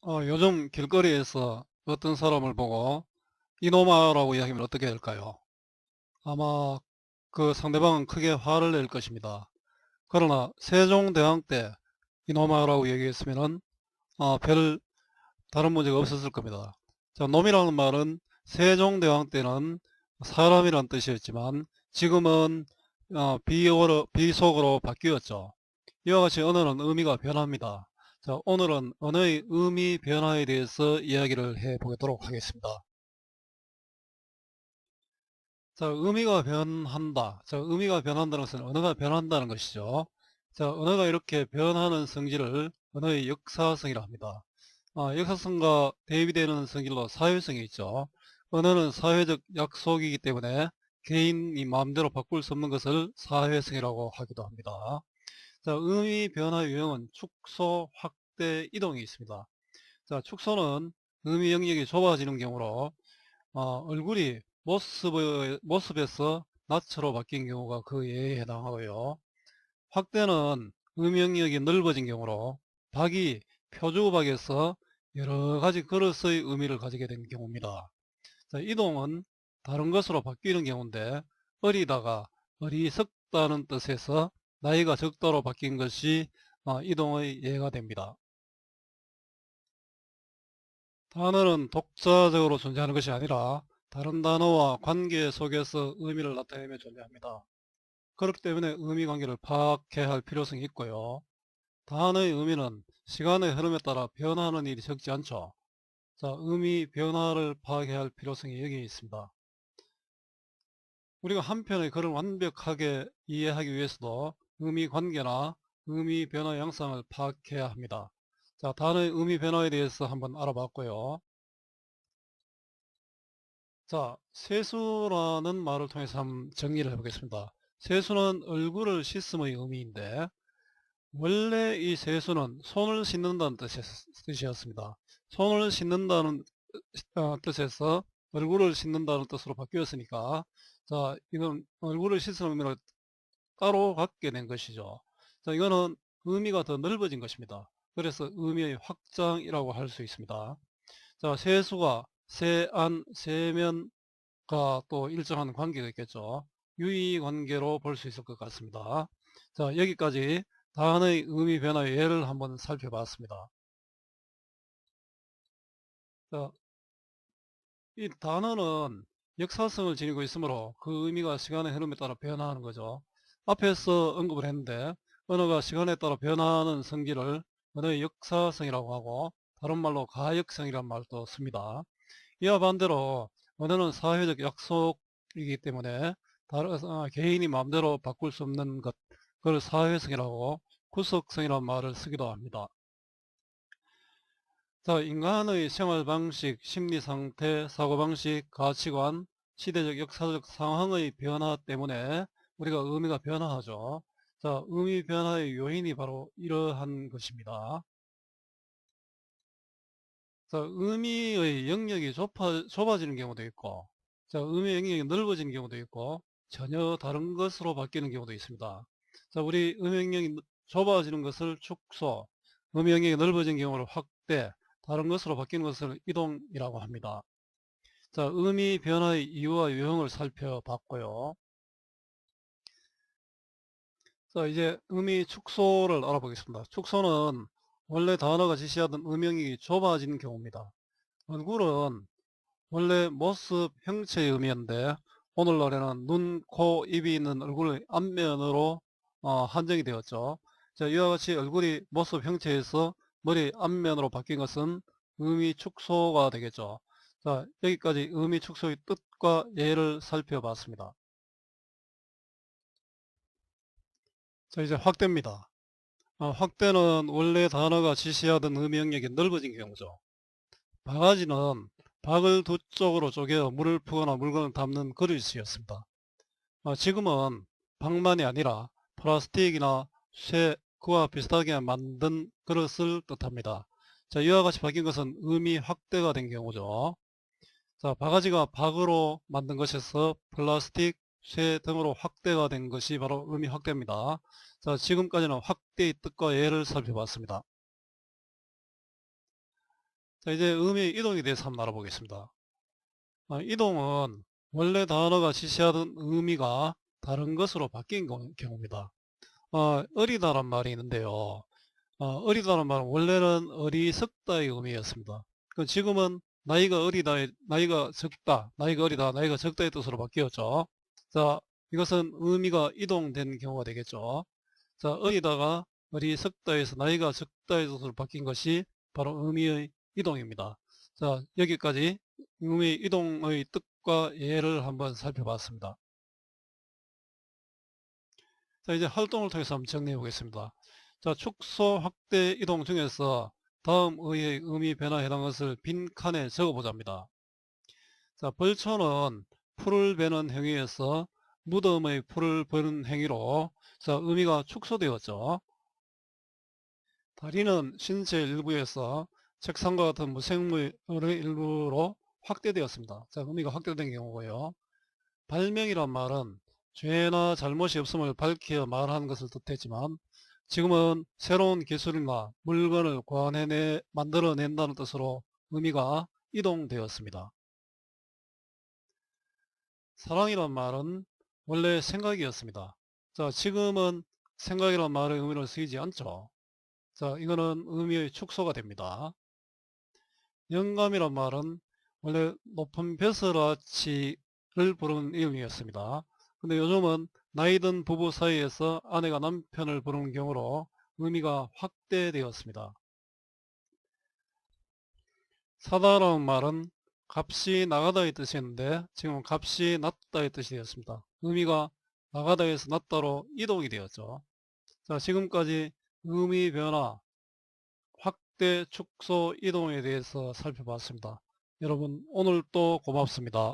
요즘 길거리에서 어떤 사람을 보고 이놈아라고 이야기하면 어떻게 할까요? 아마 그 상대방은 크게 화를 낼 것입니다. 그러나 세종대왕 때 이놈아라고 얘기했으면은 별 다른 문제가 없었을 겁니다. 자, 놈이라는 말은 세종대왕 때는 사람이란 뜻이었지만 지금은 비속어로 바뀌었죠. 이와 같이 언어는 의미가 변합니다. 자, 오늘은 언어의 의미 변화에 대해서 이야기를 해 보도록 하겠습니다. 자, 의미가 변한다. 자, 의미가 변한다는 것은 언어가 변한다는 것이죠. 자, 언어가 이렇게 변하는 성질을 언어의 역사성이라 합니다. 역사성과 대비되는 성질로 사회성이 있죠. 언어는 사회적 약속이기 때문에 개인이 마음대로 바꿀 수 없는 것을 사회성이라고 하기도 합니다. 자, 의미 변화 유형은 축소, 확대, 이동이 있습니다. 자, 축소는 의미 영역이 좁아지는 경우로 얼굴이 모습에서 낯으로 바뀐 경우가 그 예에 해당하고요. 확대는 의미 영역이 넓어진 경우로 박이 표주박에서 여러 가지 그릇의 의미를 가지게 된 경우입니다. 자, 이동은 다른 것으로 바뀌는 경우인데 어리다가 어리석다는 뜻에서 나이가 적다로 바뀐 것이 이동의 예가 됩니다. 단어는 독자적으로 존재하는 것이 아니라 다른 단어와 관계 속에서 의미를 나타내며 존재합니다. 그렇기 때문에 의미 관계를 파악해야 할 필요성이 있고요. 단어의 의미는 시간의 흐름에 따라 변화하는 일이 적지 않죠. 자, 의미 변화를 파악해야 할 필요성이 여기 있습니다. 우리가 한 편의 글을 완벽하게 이해하기 위해서도 의미 관계나 의미 변화 양상을 파악해야 합니다. 자, 단어의 의미 변화에 대해서 한번 알아봤고요. 자, 세수라는 말을 통해서 한번 정리를 해보겠습니다. 세수는 얼굴을 씻음의 의미인데 원래 이 세수는 손을 씻는다는 뜻이었습니다. 손을 씻는다는 뜻에서 얼굴을 씻는다는 뜻으로 바뀌었으니까 자, 이건 얼굴을 씻는 의미를 따로 갖게 된 것이죠. 자, 이거는 의미가 더 넓어진 것입니다. 그래서 의미의 확장이라고 할 수 있습니다. 자, 세수가 세안, 세면과 또 일정한 관계가 있겠죠. 유의 관계로 볼 수 있을 것 같습니다. 자, 여기까지 단어의 의미 변화의 예를 한번 살펴봤습니다. 자, 이 단어는 역사성을 지니고 있으므로 그 의미가 시간의 흐름에 따라 변화하는 거죠. 앞에서 언급을 했는데 언어가 시간에 따라 변화하는 성질을 언어의 역사성이라고 하고 다른 말로 가역성이라는 말도 씁니다. 이와 반대로 언어는 사회적 약속이기 때문에 개인이 마음대로 바꿀 수 없는 것, 그걸 사회성이라고 구속성이라는 말을 쓰기도 합니다. 자, 인간의 생활 방식, 심리 상태, 사고 방식, 가치관, 시대적 역사적 상황의 변화 때문에 우리가 의미가 변화하죠. 자, 의미 변화의 요인이 바로 이러한 것입니다. 자, 의미의 영역이 좁아지는 경우도 있고, 자, 의미의 영역이 넓어지는 경우도 있고, 전혀 다른 것으로 바뀌는 경우도 있습니다. 자, 우리 의미 영역이 좁아지는 것을 축소, 의미 영역이 넓어진 경우를 확대, 다른 것으로 바뀌는 것을 이동이라고 합니다. 자, 의미 변화의 이유와 유형을 살펴봤고요. 자, 이제 의미 축소를 알아보겠습니다. 축소는 원래 단어가 지시하던 의미영역이 좁아지는 경우입니다. 얼굴은 원래 모습, 형체의 의미였는데 오늘날에는 눈, 코, 입이 있는 얼굴의 앞면으로 한정이 되었죠. 자, 이와 같이 얼굴이 모습, 형체에서 머리 앞면으로 바뀐 것은 의미 축소가 되겠죠. 자, 여기까지 의미 축소의 뜻과 예를 살펴봤습니다. 자, 이제 확대입니다. 확대는 원래 단어가 지시하던 의미 영역이 넓어진 경우죠. 바가지는 박을 두 쪽으로 쪼개 물을 푸거나 물건을 담는 그릇이었습니다. 지금은 박만이 아니라 플라스틱이나 쇠, 그와 비슷하게 만든 그릇을 뜻합니다. 자, 이와 같이 바뀐 것은 의미 확대가 된 경우죠. 자, 바가지가 박으로 만든 것에서 플라스틱, 쇠 등으로 확대가 된 것이 바로 의미 확대입니다. 자, 지금까지는 확대의 뜻과 예를 살펴봤습니다. 자, 이제 의미의 이동에 대해서 한번 알아보겠습니다. 이동은 원래 단어가 지시하던 의미가 다른 것으로 바뀐 경우입니다. 어리다란 말이 있는데요. 어리다는 말은 원래는 어리석다의 의미였습니다. 지금은 나이가 어리다, 나이가 적다, 나이가 어리다, 나이가 적다의 뜻으로 바뀌었죠. 자, 이것은 의미가 이동된 경우가 되겠죠. 자, 어리다가 어리석다에서 나이가 적다의 뜻으로 바뀐 것이 바로 의미의 이동입니다. 자, 여기까지 의미의 이동의 뜻과 예를 한번 살펴봤습니다. 자, 이제 활동을 통해서 한번 정리해 보겠습니다. 자, 축소, 확대, 이동 중에서 다음 의의 의미 변화에 해당하는 것을 빈칸에 적어보자입니다. 자, 벌초는 풀을 베는 행위에서 무덤의 풀을 베는 행위로 자, 의미가 축소되었죠. 다리는 신체 일부에서 책상과 같은 무생물의 일부로 확대되었습니다. 자, 의미가 확대된 경우고요. 발명이란 말은 죄나 잘못이 없음을 밝혀 말하는 것을 뜻했지만 지금은 새로운 기술이나 물건을 만들어낸다는 뜻으로 의미가 이동되었습니다. 사랑이란 말은 원래 생각이었습니다. 자, 지금은 생각이란 말의 의미를 쓰이지 않죠. 자, 이거는 의미의 축소가 됩니다. 영감이란 말은 원래 높은 벼슬아치를 부르는 이름이었습니다. 근데 요즘은 나이든 부부 사이에서 아내가 남편을 부르는 경우로 의미가 확대되었습니다. 사다라는 말은 값이 나가다의 뜻이었는데 지금은 값이 낮다의 뜻이 되었습니다. 의미가 나가다에서 낮다로 이동이 되었죠. 자, 지금까지 의미 변화, 확대, 축소, 이동에 대해서 살펴봤습니다. 여러분 오늘도 고맙습니다.